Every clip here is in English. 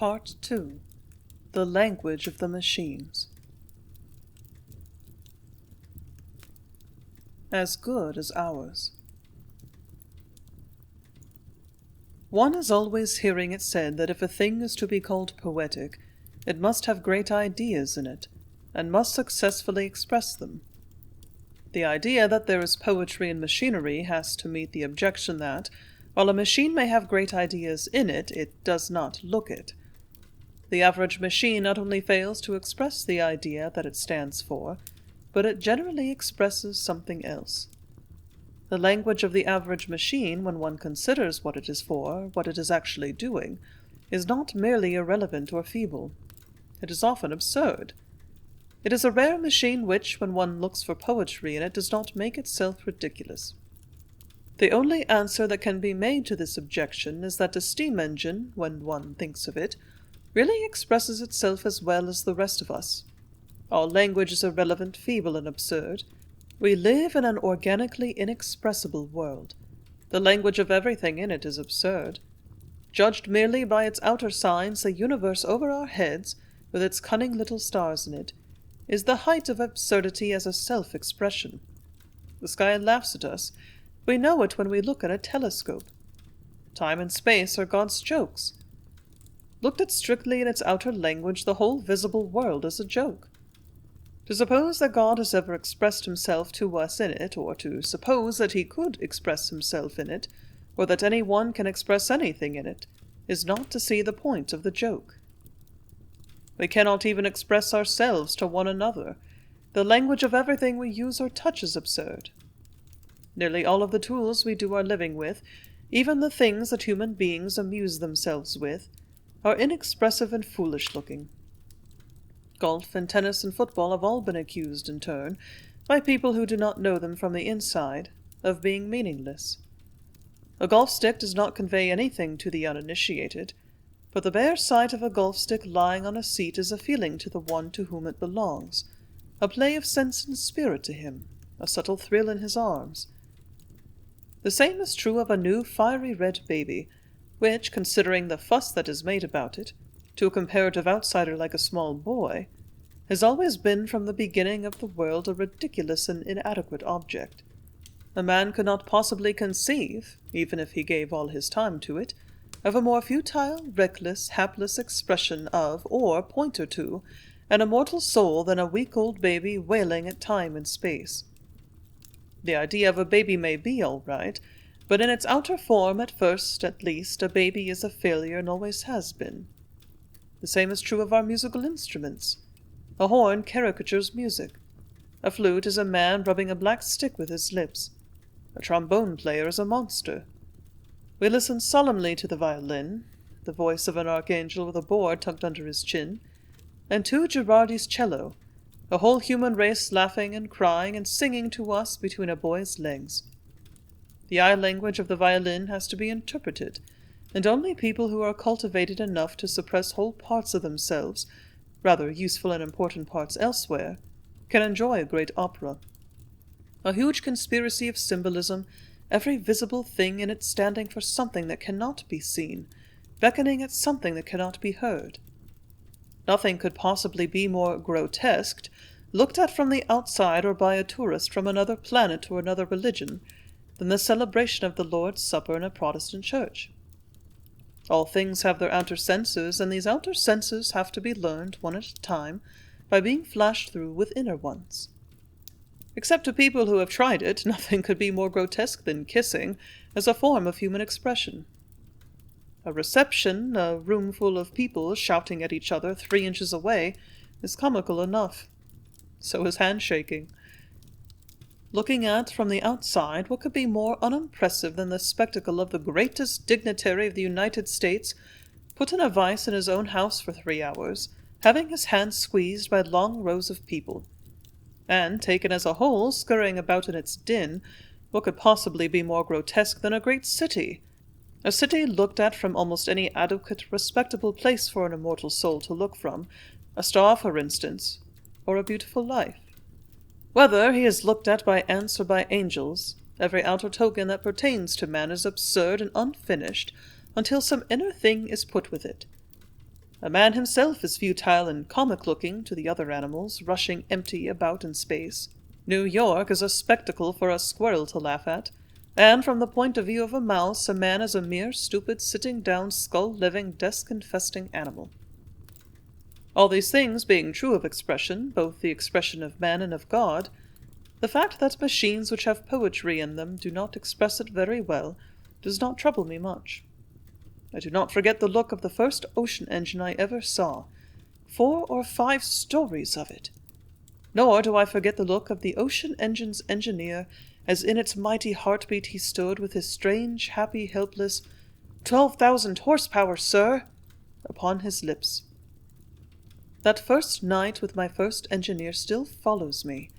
Part 2. The Language of the Machines. As good as ours. One is always hearing it said that if a thing is to be called poetic, it must have great ideas in it, and must successfully express them. The idea that there is poetry in machinery has to meet the objection that, while a machine may have great ideas in it, it does not look it. The average machine not only fails to express the idea that it stands for, but it generally expresses something else. The language of the average machine, when one considers what it is for, what it is actually doing, is not merely irrelevant or feeble. It is often absurd. It is a rare machine which, when one looks for poetry in it, does not make itself ridiculous. The only answer that can be made to this objection is that a steam engine, when one thinks of it, really expresses itself as well as the rest of us. All language is irrelevant, feeble, and absurd. We live in an organically inexpressible world. The language of everything in it is absurd. Judged merely by its outer signs, the universe over our heads, with its cunning little stars in it, is the height of absurdity as a self-expression. The sky laughs at us. We know it when we look at a telescope. Time and space are God's jokes. Looked at strictly in its outer language, the whole visible world is a joke. To suppose that God has ever expressed himself to us in it, or to suppose that he could express himself in it, or that any one can express anything in it, is not to see the point of the joke. We cannot even express ourselves to one another. The language of everything we use or touch is absurd. Nearly all of the tools we do our living with, even the things that human beings amuse themselves with, are inexpressive and foolish-looking. Golf and tennis and football have all been accused in turn, by people who do not know them from the inside, of being meaningless. A golf stick does not convey anything to the uninitiated, but the bare sight of a golf stick lying on a seat is a feeling to the one to whom it belongs, a play of sense and spirit to him, a subtle thrill in his arms. The same is true of a new fiery red baby, which, considering the fuss that is made about it, to a comparative outsider like a small boy, has always been from the beginning of the world a ridiculous and inadequate object. A man could not possibly conceive, even if he gave all his time to it, of a more futile, reckless, hapless expression of, or pointer to, an immortal soul than a week-old baby wailing at time and space. The idea of a baby may be all right, but in its outer form, at first, at least, a baby is a failure and always has been. The same is true of our musical instruments. A horn caricatures music. A flute is a man rubbing a black stick with his lips. A trombone player is a monster. We listen solemnly to the violin, the voice of an archangel with a board tucked under his chin, and to Girardi's cello, a whole human race laughing and crying and singing to us between a boy's legs. The eye language of the violin has to be interpreted, and only people who are cultivated enough to suppress whole parts of themselves, rather useful and important parts elsewhere, can enjoy a great opera. A huge conspiracy of symbolism, every visible thing in it standing for something that cannot be seen, beckoning at something that cannot be heard. Nothing could possibly be more grotesque, looked at from the outside or by a tourist from another planet or another religion, than the celebration of the Lord's Supper in a Protestant church. All things have their outer senses, and these outer senses have to be learned, one at a time, by being flashed through with inner ones. Except to people who have tried it, nothing could be more grotesque than kissing, as a form of human expression. A reception, a room full of people shouting at each other 3 inches away, is comical enough. So is handshaking. Looking at, from the outside, what could be more unimpressive than the spectacle of the greatest dignitary of the United States put in a vice in his own house for 3 hours, having his hand squeezed by long rows of people, and, taken as a whole, scurrying about in its din, what could possibly be more grotesque than a great city? A city looked at from almost any adequate, respectable place for an immortal soul to look from, a star, for instance, or a beautiful life. Whether he is looked at by ants or by angels, every outer token that pertains to man is absurd and unfinished until some inner thing is put with it. A man himself is futile and comic-looking to the other animals, rushing empty about in space. New York is a spectacle for a squirrel to laugh at, and from the point of view of a mouse, a man is a mere stupid, sitting-down, skull-living, desk-infesting animal. All these things being true of expression, both the expression of man and of God, the fact that machines which have poetry in them do not express it very well does not trouble me much. I do not forget the look of the first ocean engine I ever saw, 4 or 5 stories of it. Nor do I forget the look of the ocean engine's engineer as in its mighty heartbeat he stood with his strange, happy, helpless, 12,000 horsepower, sir, upon his lips. That first night with my first engineer still follows me.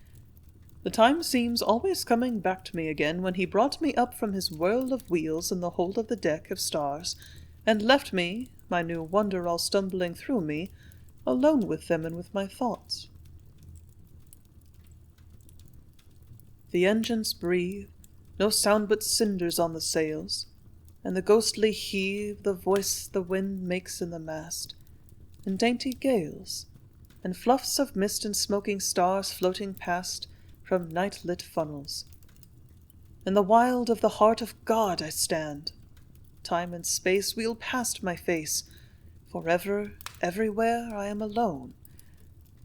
The time seems always coming back to me again when he brought me up from his whirl of wheels in the hold of the deck of stars, and left me, my new wonder all stumbling through me, alone with them and with my thoughts. The engines breathe, no sound but cinders on the sails, and the ghostly heave the voice the wind makes in the mast, and dainty gales, and fluffs of mist and smoking stars floating past from night-lit funnels. In the wild of the heart of God I stand. Time and space wheel past my face. Forever, everywhere I am alone.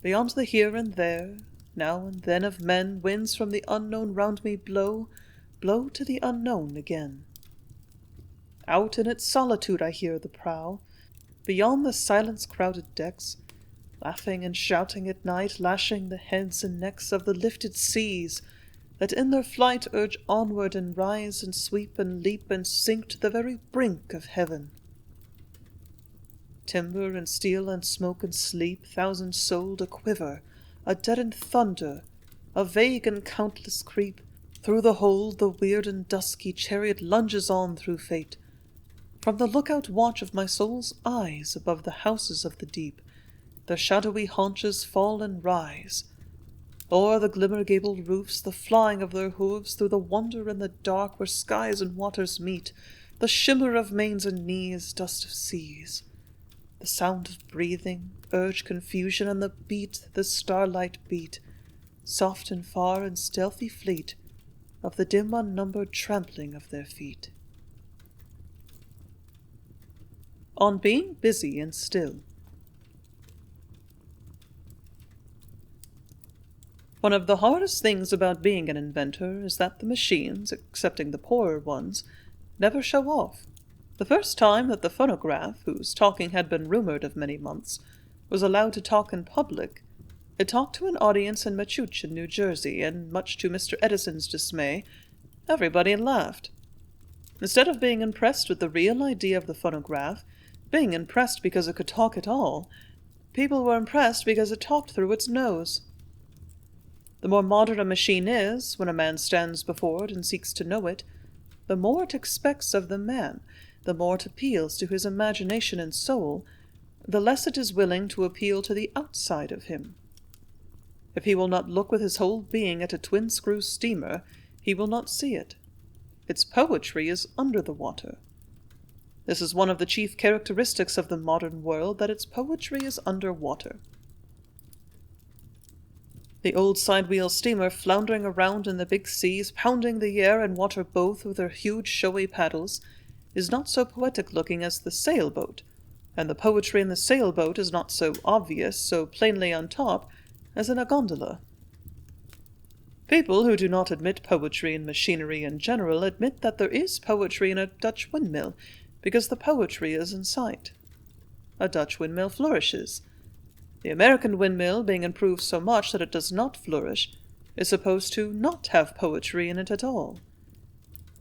Beyond the here and there, now and then of men, winds from the unknown round me blow to the unknown again. Out in its solitude I hear the prow, beyond the silence-crowded decks, laughing and shouting at night, lashing the heads and necks of the lifted seas, that in their flight urge onward and rise and sweep and leap and sink to the very brink of heaven. Timber and steel and smoke and sleep, thousand-souled, a quiver, a deadened thunder, a vague and countless creep. Through the hold the weird and dusky chariot lunges on through fate. From the lookout watch of my soul's eyes above the houses of the deep, their shadowy haunches fall and rise. O'er the glimmer-gabled roofs, the flying of their hooves, through the wonder and the dark where skies and waters meet, the shimmer of manes and knees, dust of seas. The sound of breathing, urge confusion, and the starlight beat, soft and far and stealthy fleet, of the dim unnumbered trampling of their feet. On being busy and still. One of the hardest things about being an inventor is that the machines, excepting the poorer ones, never show off. The first time that the phonograph, whose talking had been rumored of many months, was allowed to talk in public, it talked to an audience in Metuchen, New Jersey, and much to Mr. Edison's dismay, everybody laughed. Instead of being impressed with the real idea of the phonograph, being impressed because it could talk at all, people were impressed because it talked through its nose. The more modern a machine is, when a man stands before it and seeks to know it, the more it expects of the man, the more it appeals to his imagination and soul, the less it is willing to appeal to the outside of him. If he will not look with his whole being at a twin-screw steamer, he will not see it. Its poetry is under the water. This is one of the chief characteristics of the modern world, that its poetry is under water. The old side-wheel steamer floundering around in the big seas, pounding the air and water both with her huge showy paddles, is not so poetic-looking as the sailboat, and the poetry in the sailboat is not so obvious, so plainly on top, as in a gondola. People who do not admit poetry in machinery in general admit that there is poetry in a Dutch windmill, because the poetry is in sight. A Dutch windmill flourishes. The American windmill, being improved so much that it does not flourish, is supposed to not have poetry in it at all.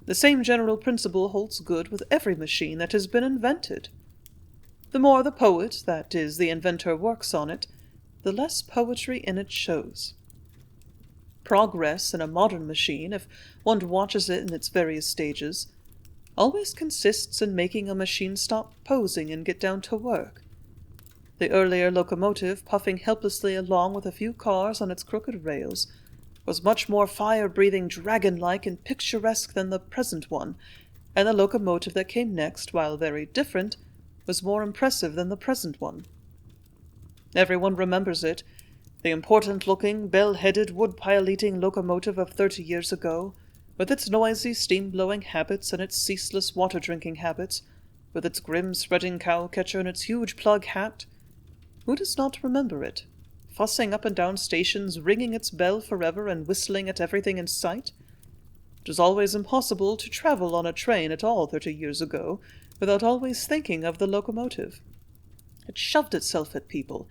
The same general principle holds good with every machine that has been invented. The more the poet, that is, the inventor, works on it, the less poetry in it shows. Progress in a modern machine, if one watches it in its various stages, always consists in making a machine stop posing and get down to work. The earlier locomotive, puffing helplessly along with a few cars on its crooked rails, was much more fire-breathing, dragon-like, and picturesque than the present one, and the locomotive that came next, while very different, was more impressive than the present one. Everyone remembers it. The important-looking, bell-headed, wood-pile-eating locomotive of 30 years ago, with its noisy steam-blowing habits and its ceaseless water-drinking habits, with its grim spreading cow-catcher and its huge plug hat. Who does not remember it? Fussing up and down stations, ringing its bell forever and whistling at everything in sight? It was always impossible to travel on a train at all 30 years ago without always thinking of the locomotive. It shoved itself at people.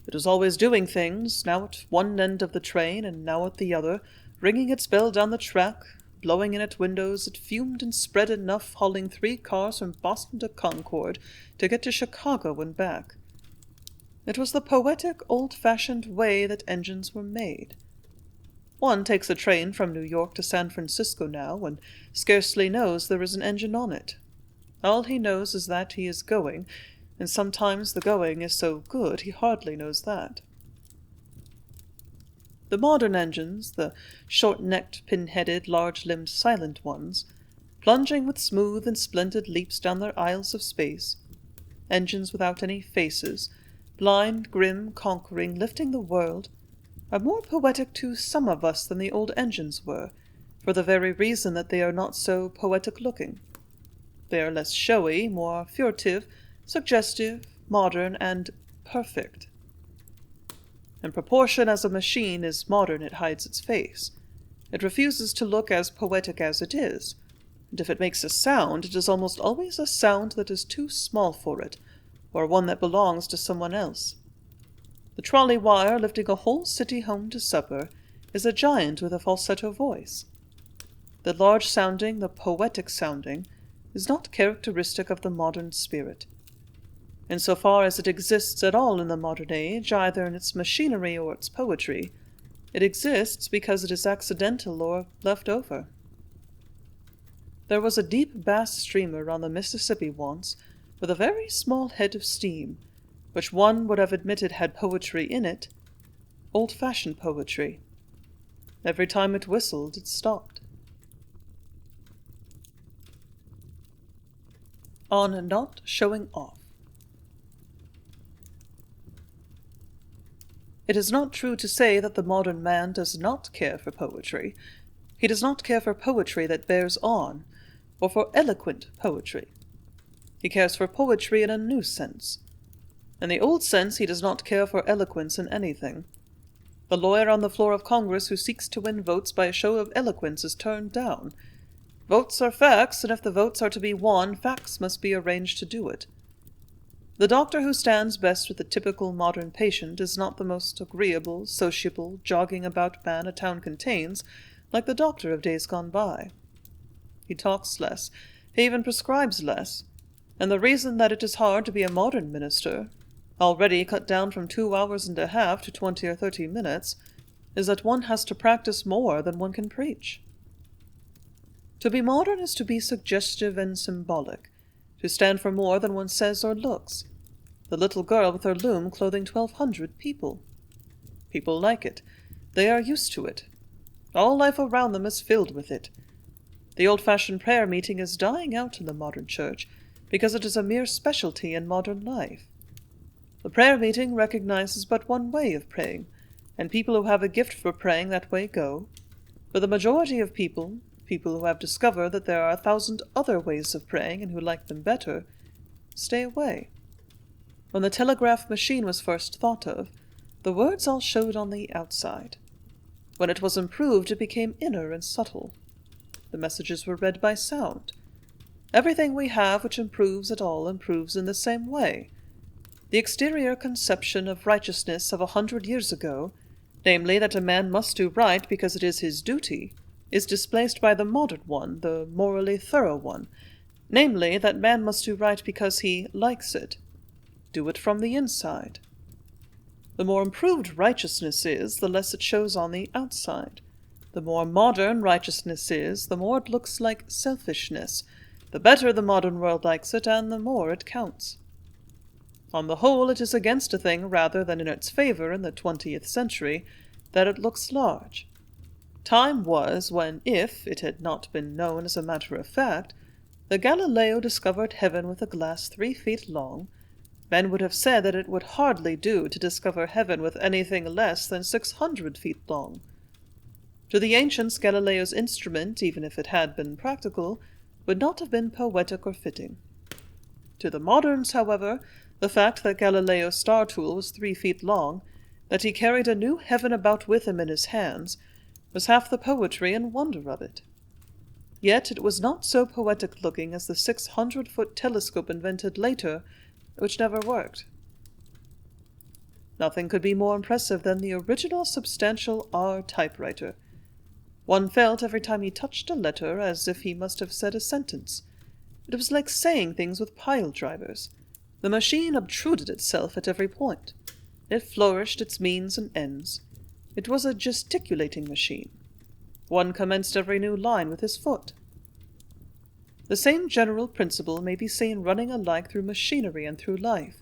It was always doing things, now at one end of the train and now at the other, ringing its bell down the track, blowing in at windows. It fumed and spread enough, hauling 3 cars from Boston to Concord to get to Chicago and back. It was the poetic, old-fashioned way that engines were made. One takes a train from New York to San Francisco now and scarcely knows there is an engine on it. All he knows is that he is going, and sometimes the going is so good he hardly knows that. The modern engines, the short-necked, pin-headed, large-limbed, silent ones, plunging with smooth and splendid leaps down their aisles of space, engines without any faces, blind, grim, conquering, lifting the world, are more poetic to some of us than the old engines were, for the very reason that they are not so poetic-looking. They are less showy, more furtive, suggestive, modern, and perfect. In proportion as a machine is modern, it hides its face. It refuses to look as poetic as it is, and if it makes a sound, it is almost always a sound that is too small for it, or one that belongs to someone else. The trolley wire lifting a whole city home to supper is a giant with a falsetto voice. The large-sounding, the poetic-sounding, is not characteristic of the modern spirit. In so far as it exists at all in the modern age, either in its machinery or its poetry, it exists because it is accidental or left over. There was a deep bass steamer on the Mississippi once, with a very small head of steam, which one would have admitted had poetry in it, old-fashioned poetry. Every time it whistled, it stopped. On not showing off. It is not true to say that the modern man does not care for poetry. He does not care for poetry that bears on, or for eloquent poetry. He cares for poetry in a new sense. In the old sense, he does not care for eloquence in anything. The lawyer on the floor of Congress who seeks to win votes by a show of eloquence is turned down. Votes are facts, and if the votes are to be won, facts must be arranged to do it. The doctor who stands best with the typical modern patient is not the most agreeable, sociable, jogging-about man a town contains, like the doctor of days gone by. He talks less, he even prescribes less, and the reason that it is hard to be a modern minister, already cut down from 2 hours and a half to 20 or 30 minutes, is that one has to practice more than one can preach. To be modern is to be suggestive and symbolic, to stand for more than one says or looks. The little girl with her loom clothing 1,200 people. People like it. They are used to it. All life around them is filled with it. The old-fashioned prayer meeting is dying out in the modern church, because it is a mere specialty in modern life. The prayer meeting recognizes but one way of praying, and people who have a gift for praying that way go. For the majority of people who have discovered that there are 1,000 other ways of praying and who like them better, stay away. When the telegraph machine was first thought of, the words all showed on the outside. When it was improved, it became inner and subtle. The messages were read by sound. Everything we have which improves at all improves in the same way. The exterior conception of righteousness of 100 years ago, namely that a man must do right because it is his duty, is displaced by the modern one, the morally thorough one, namely that man must do right because he likes it. Do it from the inside. The more improved righteousness is, the less it shows on the outside. The more modern righteousness is, the more it looks like selfishness. The better the modern world likes it, and the more it counts. On the whole, it is against a thing rather than in its favor in the 20th century that it looks large. Time was when, if it had not been known as a matter of fact, the Galileo discovered heaven with a glass 3 feet long, Men would have said that it would hardly do to discover heaven with anything less than 600 feet long. To the ancients, Galileo's instrument, even if it had been practical, would not have been poetic or fitting. To the moderns, however, the fact that Galileo's star tool was 3 feet long, that he carried a new heaven about with him in his hands, was half the poetry and wonder of it. Yet it was not so poetic-looking as the 600-foot telescope invented later, which never worked. Nothing could be more impressive than the original substantial R typewriter. One felt every time he touched a letter as if he must have said a sentence. It was like saying things with pile drivers. The machine obtruded itself at every point. It flourished its means and ends. It was a gesticulating machine. One commenced every new line with his foot. The same general principle may be seen running alike through machinery and through life.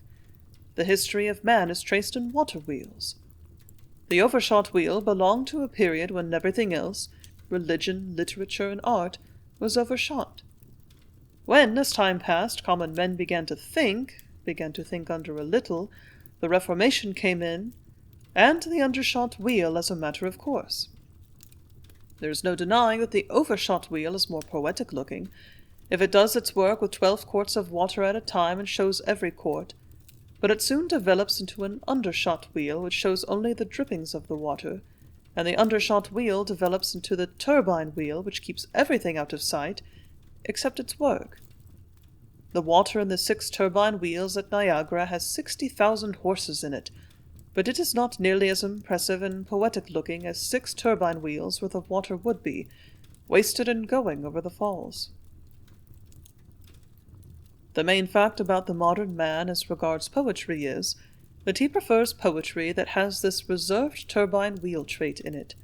The history of man is traced in water wheels. The overshot wheel belonged to a period when everything else, religion, literature, and art, was overshot. When, as time passed, common men began to think under a little, the Reformation came in, and the undershot wheel as a matter of course. There is no denying that the overshot wheel is more poetic-looking, if it does its work with 12 quarts of water at a time and shows every quart, but it soon develops into an undershot wheel which shows only the drippings of the water, and the undershot wheel develops into the turbine wheel which keeps everything out of sight, except its work. The water in the 6 turbine wheels at Niagara has 60,000 horses in it, but it is not nearly as impressive and poetic-looking as 6 turbine wheels worth of water would be, wasted in going over the falls. The main fact about the modern man as regards poetry is that he prefers poetry that has this reserved turbine wheel trait in it.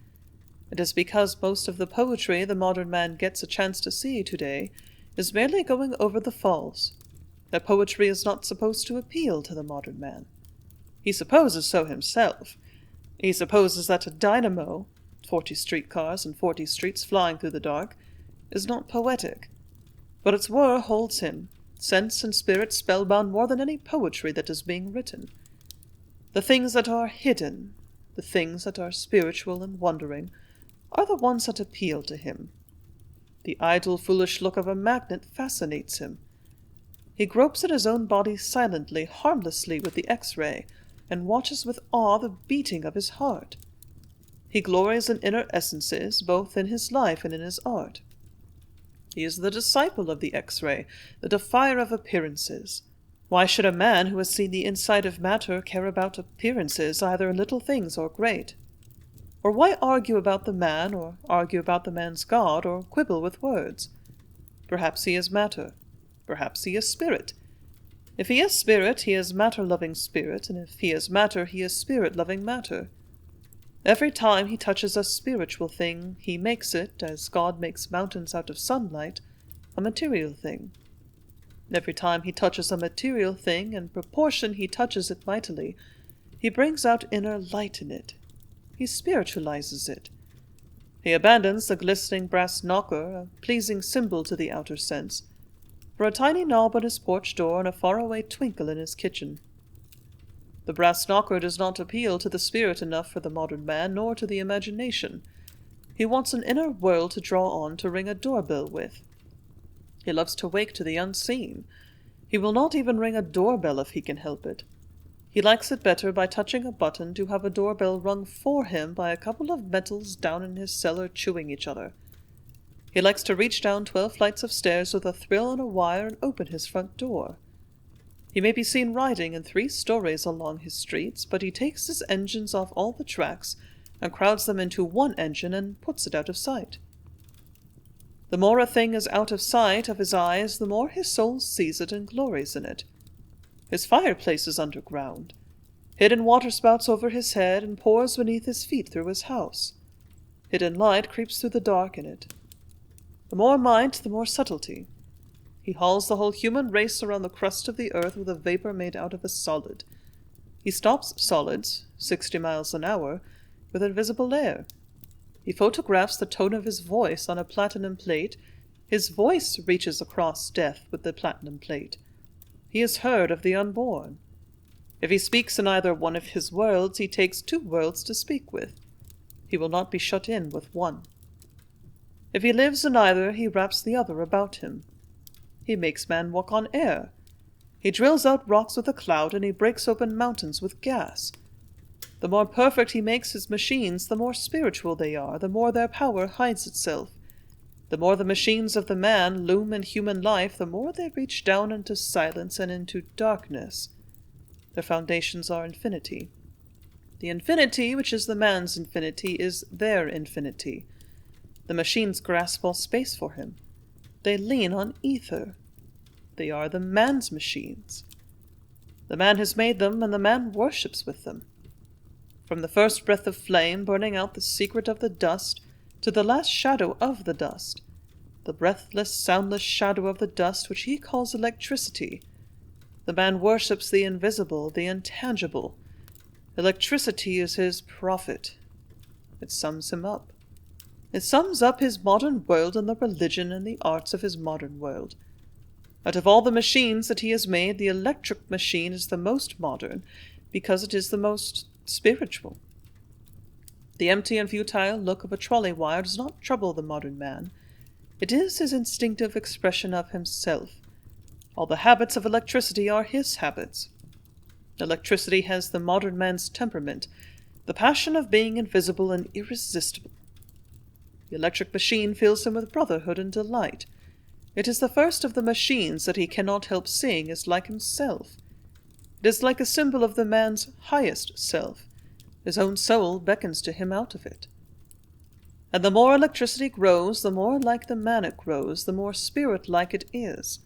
It is because most of the poetry the modern man gets a chance to see today is merely going over the falls, that poetry is not supposed to appeal to the modern man. He supposes so himself. He supposes that a dynamo, 40 streetcars and 40 streets flying through the dark, is not poetic. But its whir holds him, sense and spirit spellbound more than any poetry that is being written. The things that are hidden, the things that are spiritual and wondering, are the ones that appeal to him. The idle, foolish look of a magnet fascinates him. He gropes at his own body silently, harmlessly with the X-ray, and watches with awe the beating of his heart. He glories in inner essences, both in his life and in his art. He is the disciple of the X-ray, the defier of appearances. Why should a man who has seen the inside of matter care about appearances, either little things or great? Or why argue about the man, or argue about the man's God, or quibble with words? Perhaps he is matter. Perhaps he is spirit. If he is spirit, he is matter-loving spirit, and if he is matter, he is spirit-loving matter. Every time he touches a spiritual thing, he makes it, as God makes mountains out of sunlight, a material thing. Every time he touches a material thing, in proportion he touches it mightily, he brings out inner light in it. He spiritualizes it. He abandons the glistening brass knocker, a pleasing symbol to the outer sense, for a tiny knob on his porch door and a faraway twinkle in his kitchen. The brass knocker does not appeal to the spirit enough for the modern man, nor to the imagination. He wants an inner world to draw on to ring a doorbell with. He loves to wake to the unseen. He will not even ring a doorbell if he can help it. He likes it better by touching a button to have a doorbell rung for him by a couple of metals down in his cellar chewing each other. He likes to reach down 12 flights of stairs with a thrill on a wire and open his front door. He may be seen riding in 3 stories along his streets, but he takes his engines off all the tracks and crowds them into one engine and puts it out of sight. The more a thing is out of sight of his eyes, the more his soul sees it and glories in it. His fireplace is underground. Hidden water spouts over his head and pours beneath his feet through his house. Hidden light creeps through the dark in it. The more might, the more subtlety. He hauls the whole human race around the crust of the earth with a vapor made out of a solid. He stops solids, 60 miles an hour, with invisible air. He photographs the tone of his voice on a platinum plate. His voice reaches across death with the platinum plate. He is heard of the unborn. If he speaks in either one of his worlds, he takes 2 worlds to speak with. He will not be shut in with one. If he lives in either, he wraps the other about him. He makes man walk on air. He drills out rocks with a cloud, and he breaks open mountains with gas. The more perfect he makes his machines, the more spiritual they are, the more their power hides itself. The more the machines of the man loom in human life, the more they reach down into silence and into darkness. Their foundations are infinity. The infinity, which is the man's infinity, is their infinity. The machines grasp all space for him. They lean on ether. They are the man's machines. The man has made them, and the man worships with them. From the first breath of flame burning out the secret of the dust, to the last shadow of the dust, the breathless, soundless shadow of the dust which he calls electricity, the man worships the invisible, the intangible. Electricity is his prophet. It sums him up. It sums up his modern world and the religion and the arts of his modern world. Out of all the machines that he has made, the electric machine is the most modern, because it is the most spiritual. The empty and futile look of a trolley wire does not trouble the modern man. It is his instinctive expression of himself. All the habits of electricity are his habits. Electricity has the modern man's temperament, the passion of being invisible and irresistible. The electric machine fills him with brotherhood and delight. It is the first of the machines that he cannot help seeing is like himself. It is like a symbol of the man's highest self. His own soul beckons to him out of it. And the more electricity grows, the more like the man it grows, the more spirit-like it is.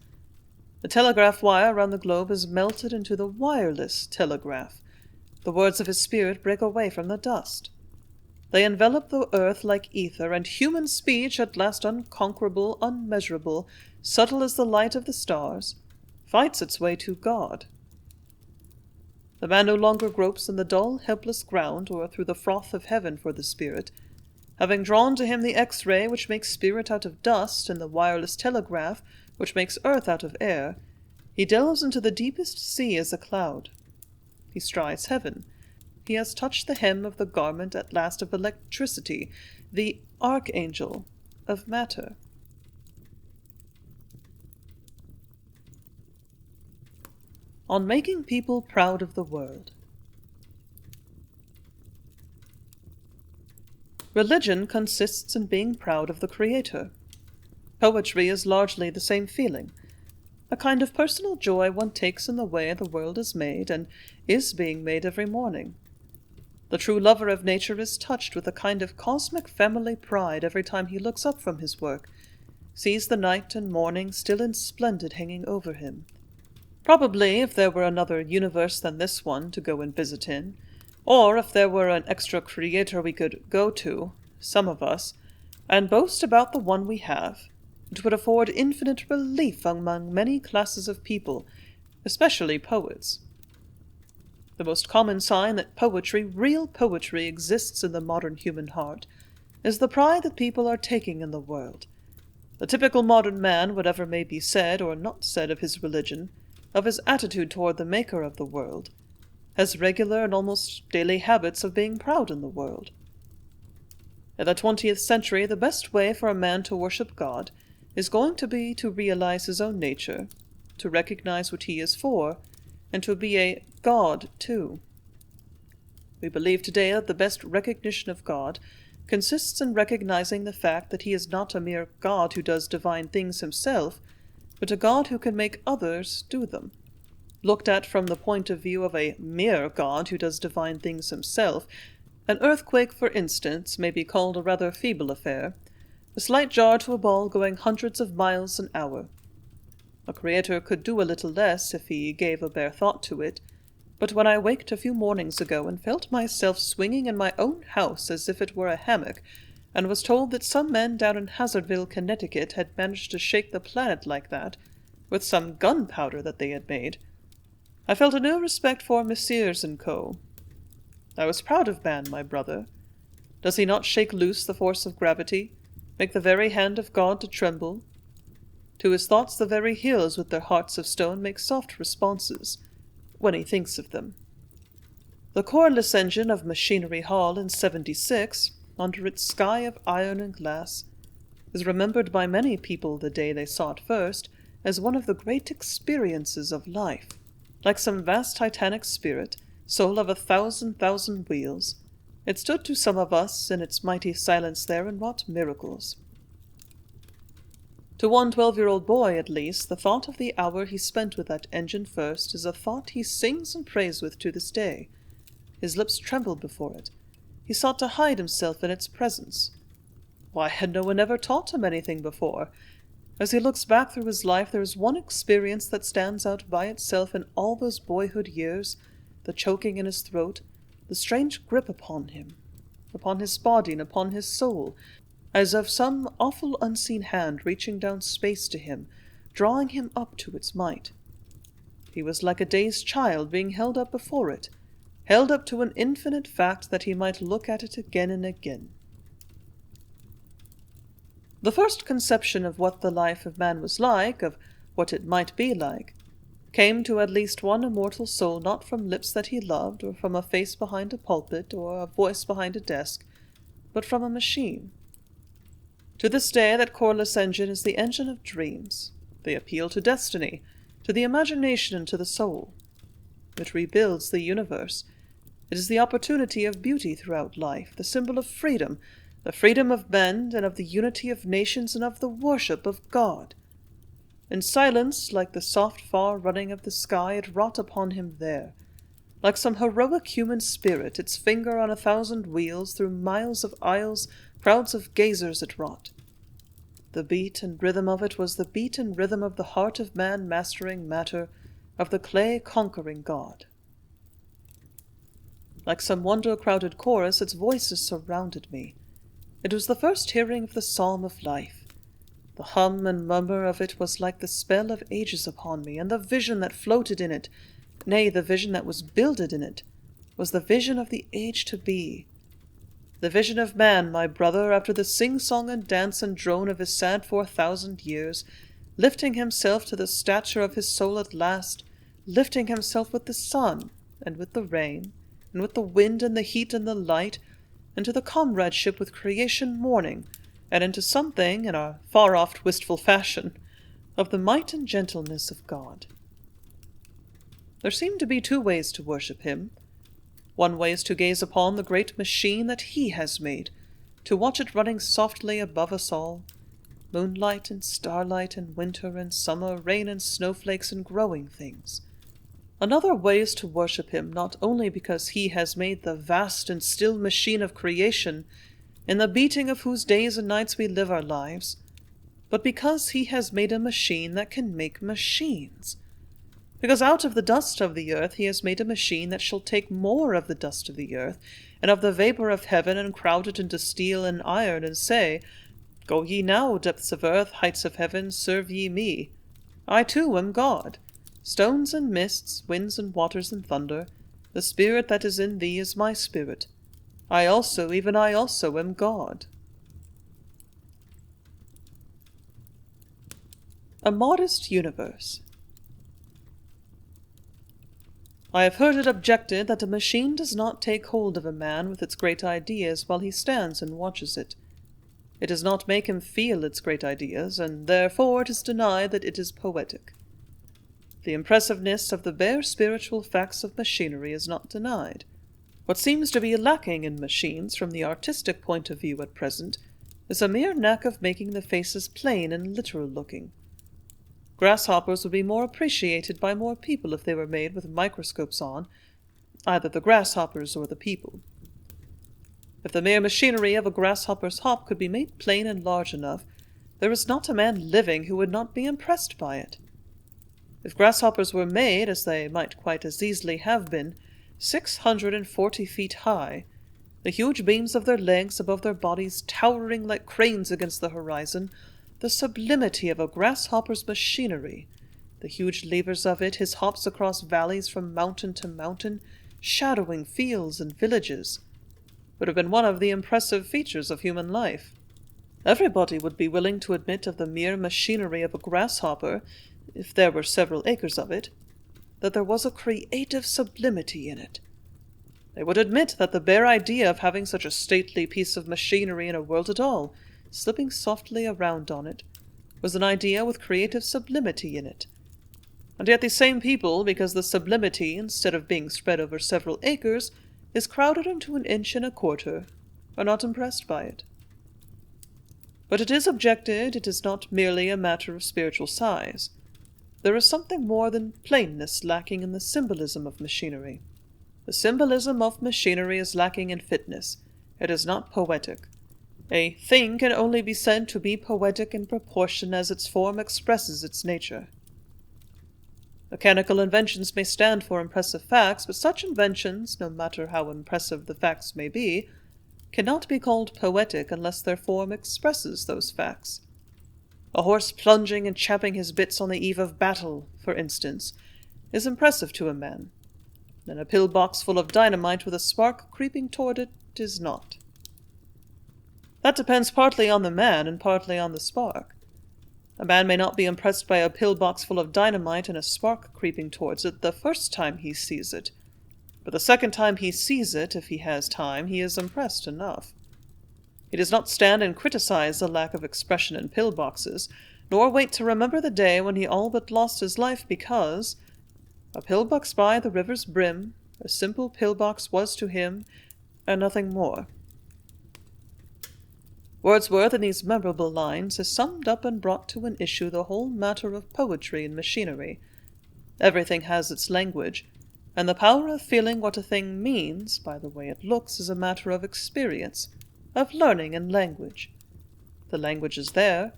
The telegraph wire around the globe is melted into the wireless telegraph. The words of his spirit break away from the dust. They envelop the earth like ether, and human speech, at last unconquerable, unmeasurable, subtle as the light of the stars, fights its way to God. The man no longer gropes in the dull, helpless ground, or through the froth of heaven for the spirit. Having drawn to him the X-ray, which makes spirit out of dust, and the wireless telegraph, which makes earth out of air, he delves into the deepest sea as a cloud. He strides heaven. He has touched the hem of the garment at last of electricity, the archangel of matter. On making people proud of the world. Religion consists in being proud of the Creator. Poetry is largely the same feeling, a kind of personal joy one takes in the way the world is made and is being made every morning. The true lover of nature is touched with a kind of cosmic family pride every time he looks up from his work, sees the night and morning still and splendid hanging over him. Probably, if there were another universe than this one to go and visit in, or if there were an extra creator we could go to, some of us, and boast about the one we have, it would afford infinite relief among many classes of people, especially poets. The most common sign that poetry, real poetry, exists in the modern human heart is the pride that people are taking in the world. The typical modern man, whatever may be said or not said of his religion, of his attitude toward the Maker of the world, has regular and almost daily habits of being proud in the world. In the 20th century, the best way for a man to worship God is going to be to realize his own nature, to recognize what he is for, and to be a God, too. We believe today that the best recognition of God consists in recognizing the fact that he is not a mere God who does divine things himself, but a God who can make others do them. Looked at from the point of view of a mere God who does divine things himself, an earthquake, for instance, may be called a rather feeble affair, a slight jar to a ball going hundreds of miles an hour. A creator could do a little less if he gave a bare thought to it, but when I waked a few mornings ago and felt myself swinging in my own house as if it were a hammock, and was told that some men down in Hazardville, Connecticut, had managed to shake the planet like that, with some gunpowder that they had made, I felt a new respect for Messieurs & Co. I was proud of man, my brother. Does he not shake loose the force of gravity, make the very hand of God to tremble? To his thoughts the very hills with their hearts of stone make soft responses, when he thinks of them. The coreless engine of Machinery Hall in 76, under its sky of iron and glass, is remembered by many people the day they saw it first as one of the great experiences of life, like some vast titanic spirit, soul of 1,000,000 wheels. It stood to some of us in its mighty silence there and wrought miracles. To one 12-year-old boy, at least, the thought of the hour he spent with that engine first is a thought he sings and prays with to this day. His lips trembled before it. He sought to hide himself in its presence. Why had no one ever taught him anything before? As he looks back through his life, there is one experience that stands out by itself in all those boyhood years, the choking in his throat, the strange grip upon him, upon his body and upon his soul, as of some awful unseen hand reaching down space to him, drawing him up to its might. He was like a dazed child being held up before it, held up to an infinite fact that he might look at it again and again. The first conception of what the life of man was like, of what it might be like, came to at least one immortal soul not from lips that he loved, or from a face behind a pulpit, or a voice behind a desk, but from a machine. To this day that coreless engine is the engine of dreams. They appeal to destiny, to the imagination and to the soul. It rebuilds the universe. It is the opportunity of beauty throughout life, the symbol of freedom, the freedom of men and of the unity of nations and of the worship of God. In silence, like the soft far running of the sky, it wrought upon him there. Like some heroic human spirit, its finger on 1,000 wheels, through miles of aisles, crowds of gazers it wrought. The beat and rhythm of it was the beat and rhythm of the heart of man mastering matter, of the clay conquering God. Like some wonder-crowded chorus, its voices surrounded me. It was the first hearing of the psalm of life. The hum and murmur of it was like the spell of ages upon me, and the vision that floated in it, nay, the vision that was builded in it, was the vision of the age to be. The vision of man, my brother, after the sing-song and dance and drone of his sad 4,000 years, lifting himself to the stature of his soul at last, lifting himself with the sun, and with the rain, and with the wind and the heat and the light, into the comradeship with creation morning, and into something, in a far-off wistful fashion, of the might and gentleness of God. There seem to be two ways to worship him. One way is to gaze upon the great machine that he has made, to watch it running softly above us all, moonlight and starlight and winter and summer, rain and snowflakes and growing things. Another way is to worship him not only because he has made the vast and still machine of creation, in the beating of whose days and nights we live our lives, but because he has made a machine that can make machines. Because out of the dust of the earth he has made a machine that shall take more of the dust of the earth, and of the vapor of heaven, and crowd it into steel and iron, and say, Go ye now, depths of earth, heights of heaven, serve ye me. I too am God. Stones and mists, winds and waters and thunder, the spirit that is in thee is my spirit. I also, even I also, am God. A modest universe. I have heard it objected that a machine does not take hold of a man with its great ideas while he stands and watches it. It does not make him feel its great ideas, and therefore it is denied that it is poetic. The impressiveness of the bare spiritual facts of machinery is not denied. What seems to be lacking in machines from the artistic point of view at present is a mere knack of making the faces plain and literal-looking. Grasshoppers would be more appreciated by more people if they were made with microscopes on, either the grasshoppers or the people. If the mere machinery of a grasshopper's hop could be made plain and large enough, there is not a man living who would not be impressed by it. If grasshoppers were made, as they might quite as easily have been, 640 feet high, the huge beams of their legs above their bodies towering like cranes against the horizon, the sublimity of a grasshopper's machinery, the huge levers of it, his hops across valleys from mountain to mountain, shadowing fields and villages, would have been one of the impressive features of human life. Everybody would be willing to admit of the mere machinery of a grasshopper, if there were several acres of it, that there was a creative sublimity in it. They would admit that the bare idea of having such a stately piece of machinery in a world at all, slipping softly around on it, was an idea with creative sublimity in it. And yet these same people, because the sublimity, instead of being spread over several acres, is crowded into an inch and a quarter, are not impressed by it. But it is objected it is not merely a matter of spiritual size. There is something more than plainness lacking in the symbolism of machinery. The symbolism of machinery is lacking in fitness. It is not poetic. A thing can only be said to be poetic in proportion as its form expresses its nature. Mechanical inventions may stand for impressive facts, but such inventions, no matter how impressive the facts may be, cannot be called poetic unless their form expresses those facts. A horse plunging and champing his bits on the eve of battle, for instance, is impressive to a man, and a pillbox full of dynamite with a spark creeping toward it is not. That depends partly on the man and partly on the spark. A man may not be impressed by a pillbox full of dynamite and a spark creeping towards it the first time he sees it, but the second time he sees it, if he has time, he is impressed enough. He does not stand and criticize the lack of expression in pillboxes, nor wait to remember the day when he all but lost his life because a pillbox by the river's brim, a simple pillbox was to him, and nothing more. Wordsworth, in these memorable lines, has summed up and brought to an issue the whole matter of poetry and machinery. Everything has its language, and the power of feeling what a thing means by the way it looks is a matter of experience, of learning and language. The language is there.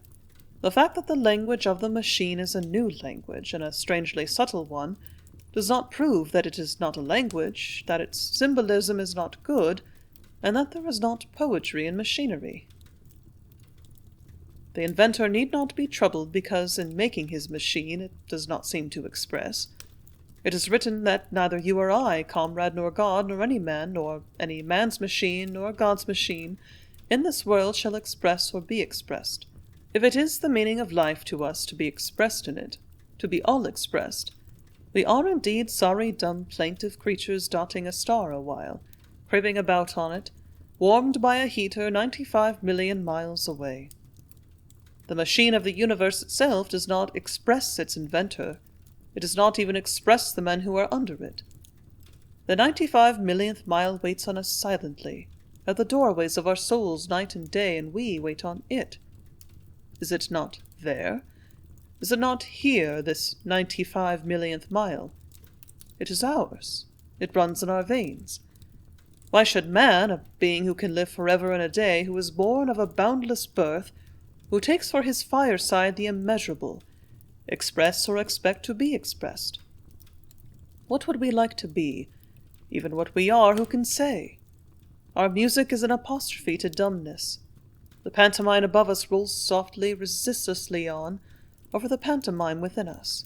The fact that the language of the machine is a new language, and a strangely subtle one, does not prove that it is not a language, that its symbolism is not good, and that there is not poetry in machinery. The inventor need not be troubled because in making his machine it does not seem to express. It is written that neither you or I, comrade, nor God, nor any man, nor any man's machine, nor God's machine, in this world shall express or be expressed. If it is the meaning of life to us to be expressed in it, to be all expressed, we are indeed sorry, dumb, plaintive creatures dotting a star a while, craving about on it, warmed by a heater 95 million miles away. The machine of the universe itself does not express its inventor. It does not even express the men who are under it. The 95 millionth mile waits on us silently, at the doorways of our souls night and day, and we wait on it. Is it not there? Is it not here, this 95 millionth mile? It is ours. It runs in our veins. Why should man, a being who can live forever in a day, who is born of a boundless birth, who takes for his fireside the immeasurable, express or expect to be expressed? What would we like to be? Even what we are, who can say? Our music is an apostrophe to dumbness. The pantomime above us rolls softly, resistlessly on, over the pantomime within us.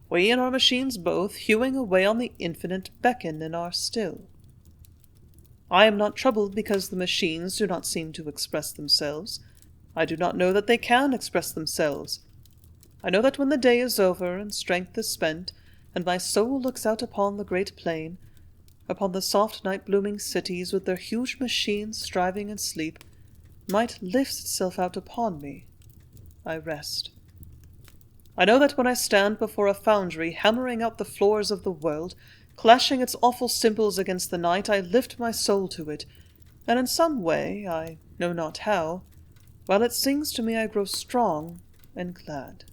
We and our machines both, hewing away on the infinite, beckon in our still. I am not troubled because the machines do not seem to express themselves. I do not know that they can express themselves. I know that when the day is over, and strength is spent, and my soul looks out upon the great plain, upon the soft night-blooming cities with their huge machines striving in sleep, might lifts itself out upon me, I rest. I know that when I stand before a foundry, hammering out the floors of the world, clashing its awful cymbals against the night, I lift my soul to it, and in some way, I know not how, while it sings to me I grow strong and glad.